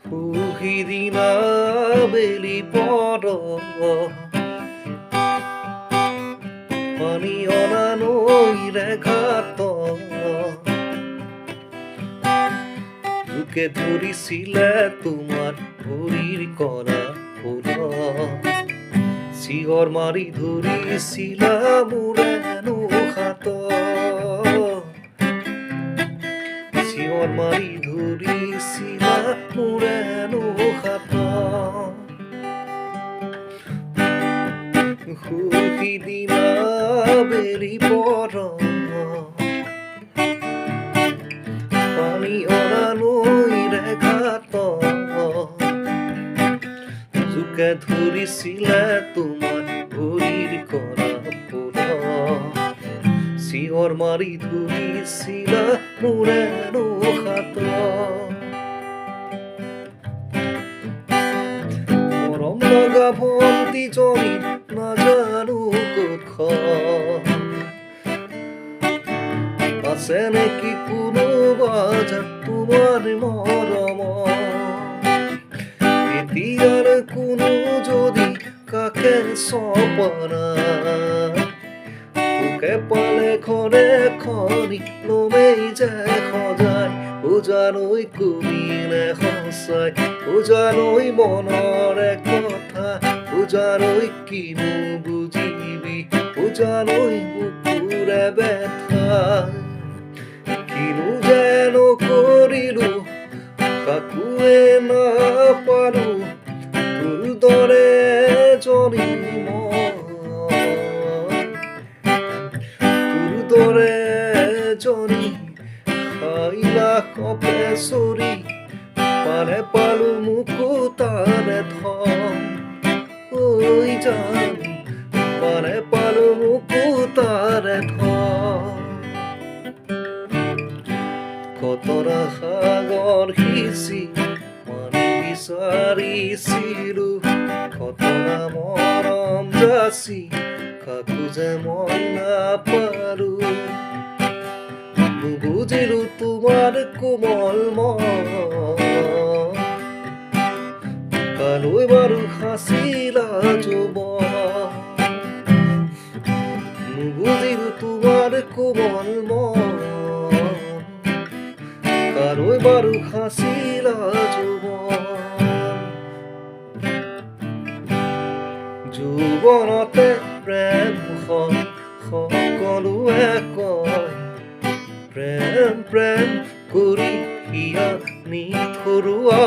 সুহিদিনা বেলি পৰ পানী অনা নৈৰে ঘাট লোকে ধৰিছিলে তোমাৰ ভৰিৰ কণা ফুল চিঞৰ মাৰি ধৰিছিলা মোৰে হাত চিঞৰ মাৰি ধৰিছিলা মোৰে হাত সুহিদিনা বেলি পৰ পানী অনা নৈৰে ঘাট জোকে ধৰিছিলে তোমাৰ ভৰিৰ কণা ফুল চিঞৰ মাৰি ধৰিছিলা মোৰে হাত মৰম লগা ভণ্টিজনী নাজানো ক'ত আছে নেকি কোনোবা যেন তোমাৰ মৰম এতিয়াৰ কোনো যদি কাকে চপনা তোকে পালে খনে খনি লমেই যে সজাই উজানৈ কবিনে সঁচাই উজানৈ মনৰে কথা উজানৈ কিনো বুজিবি উজানৈ বুকুৰে বেথা কিনো যেন কৰিলো কাকোৱে নাপালো তোৰ দৰে এজনী তোৰ দৰে এজনী খাইলা কপে চৰি পালে পালো মোকো তাৰে থম ঐ জান পালে পালো মোকো তাৰে থম কতৰা সাগৰ সিঁচি পানী বিচাৰিছিলো কতৰা মৰম যাচি কাকো যে মই নাপালো নুবুজিলো তোমাৰ কোমল মন কালৈ বাৰু সাঁচিলা যৌৱন নুবুজিলো তোমাৰ কোমল মন কালৈ বাৰু সাঁচিলা যৌৱনতে প্ৰেম সকলোৱে কয় প্ৰেম প্ৰেম কৰি হিয়া নিথৰুৱা